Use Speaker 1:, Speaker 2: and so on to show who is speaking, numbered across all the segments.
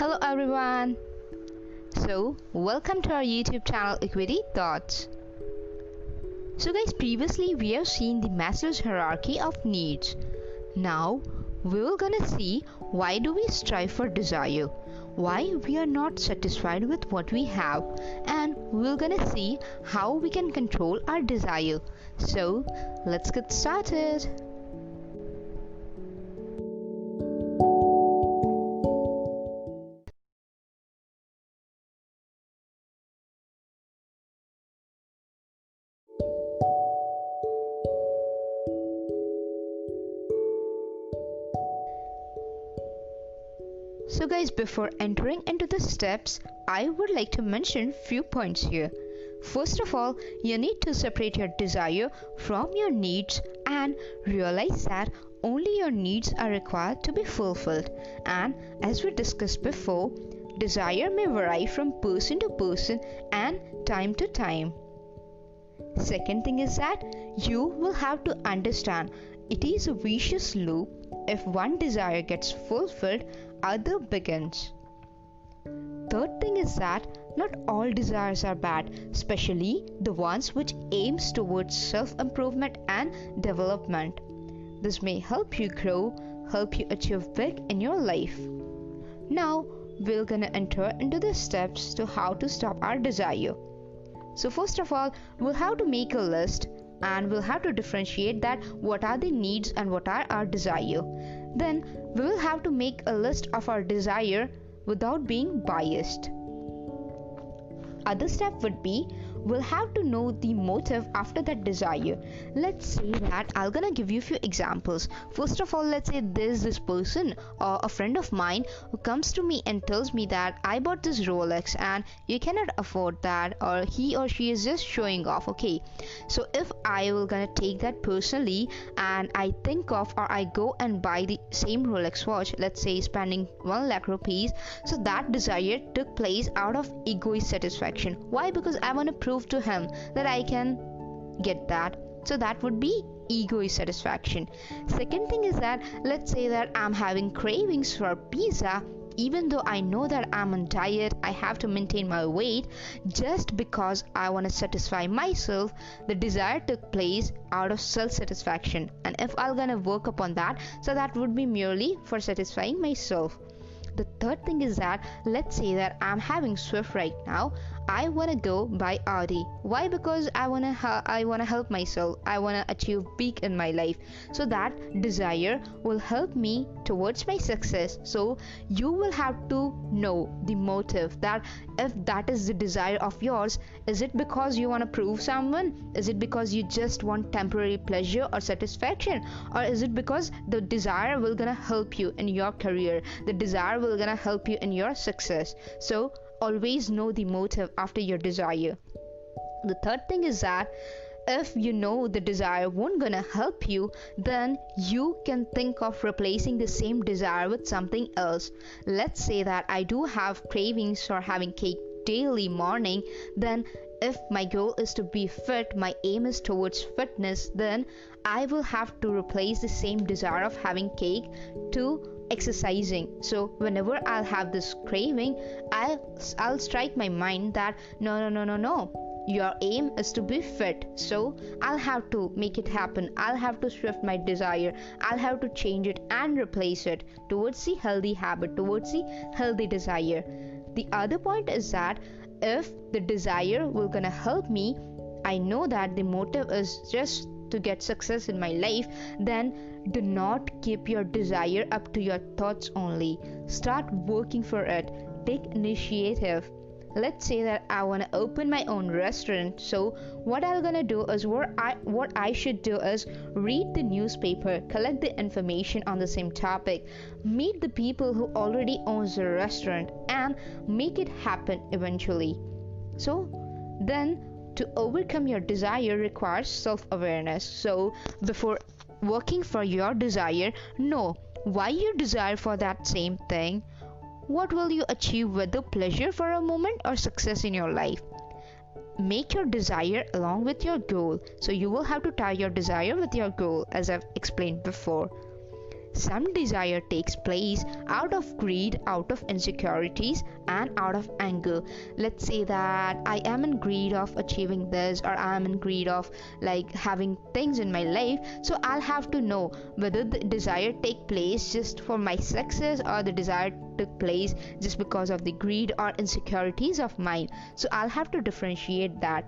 Speaker 1: Hello everyone. Welcome to our YouTube channel Equity Thoughts. So guys, previously we have seen the Maslow's hierarchy of needs. Now we're gonna see why do we strive for desire, why we are not satisfied with what we have, and we're gonna see how we can control our desire. So let's get started. So guys, before entering into the steps, I would like to mention few points here. First of all, you need to separate your desire from your needs and realize that only your needs are required to be fulfilled. And as we discussed before, desire may vary from person to person and time to time. Second thing is that you will have to understand it is a vicious loop. If one desire gets fulfilled, other begins. Third thing is that not all desires are bad, especially the ones which aims towards self-improvement and development. This may help you grow, help you achieve big in your life. Now we're gonna enter into the steps to how to stop our desire. So first of all, we'll have to make a list and we'll have to differentiate that what are the needs and what are our desire. Then we will have to make a list of our desire without being biased. Other step would be we'll have to know the motive after that desire. Let's say that I'm gonna give you a few examples. First of all, let's say there's this person or a friend of mine who comes to me and tells me that I bought this Rolex and you cannot afford that, or he or she is just showing off. Okay, so if I will gonna take that personally and I think of or I go and buy the same Rolex watch, let's say spending 1 lakh rupees, so that desire took place out of egoist satisfaction. Why? Because I want to prove to him that I can get that. So that would be egoist satisfaction. Second thing is that let's say that I'm having cravings for pizza, even though I know that I'm on diet, I have to maintain my weight, just because I want to satisfy myself, the desire took place out of self-satisfaction. And if I'm gonna work upon that, so that would be merely for satisfying myself. The third thing is that let's say that I'm having Swift right now. I want to go buy Audi. Why? Because I want to help myself. I want to achieve big in my life. So that desire will help me towards my success. So you will have to know the motive, that if that is the desire of yours, is it because you want to prove someone? Is it because you just want temporary pleasure or satisfaction? Or is it because the desire will gonna help you in your career? The desire will gonna help you in your success. So always know the motive after your desire. The third thing is that if you know the desire won't gonna help you, then you can think of replacing the same desire with something else. Let's say that I do have cravings for having cake daily morning, then if my goal is to be fit, my aim is towards fitness, then I will have to replace the same desire of having cake to exercising. So whenever I'll have this craving, I'll strike my mind that no, your aim is to be fit, so I'll have to make it happen. I'll have to shift my desire, I'll have to change it and replace it towards the healthy habit, towards the healthy desire. The other point is that if the desire will gonna help me, I know that the motive is just to get success in my life, then do not keep your desire up to your thoughts only. Start working for it. Take initiative. Let's say that I want to open my own restaurant. So what I'm gonna do is what I should do is read the newspaper, collect the information on the same topic, meet the people who already owns the restaurant, and make it happen eventually. So then to overcome your desire requires self-awareness. So before working for your desire, know why you desire for that same thing. What will you achieve, whether pleasure for a moment or success in your life? Make your desire along with your goal. So you will have to tie your desire with your goal, as I've explained before. Some desire takes place out of greed, out of insecurities, and out of anger. Let's say that I am in greed of achieving this, or I am in greed of like having things in my life. So I'll have to know whether the desire take place just for my success, or the desire took place just because of the greed or insecurities of mine. So I'll have to differentiate that.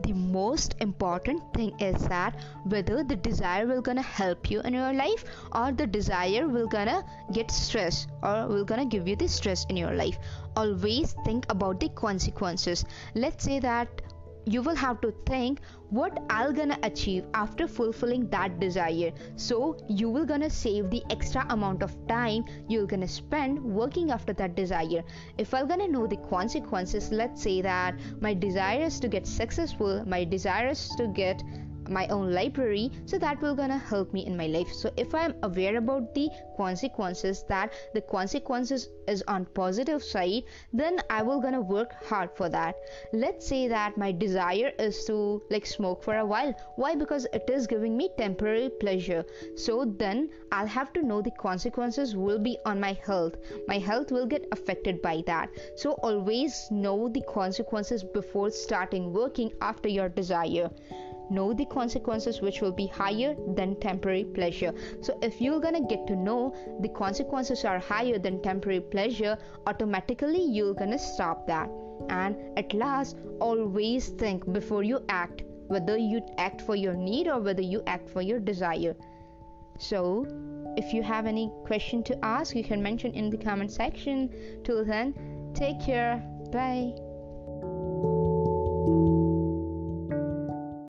Speaker 1: The most important thing is that whether the desire will gonna help you in your life, or the desire will gonna get stress, or will gonna give you the stress in your life. Always think about the consequences. Let's say that you will have to think what I'll gonna achieve after fulfilling that desire. So you will gonna save the extra amount of time you're gonna spend working after that desire. If I'm gonna know the consequences, let's say that my desire is to get successful, my desire is to get my own library, so that will gonna help me in my life. So if I'm aware about the consequences, that the consequences is on positive side, then I will gonna work hard for that. Let's say that my desire is to like smoke for a while. Why? Because it is giving me temporary pleasure. So then I'll have to know the consequences will be on my health. My health will get affected by that. So always know the consequences before starting working after your desire. Know the consequences which will be higher than temporary pleasure. So if you're gonna get to know the consequences are higher than temporary pleasure, automatically you're gonna stop that. And at last, always think before you act, whether you act for your need or whether you act for your desire. So if you have any question to ask, you can mention in the comment section. Till then, take care. Bye.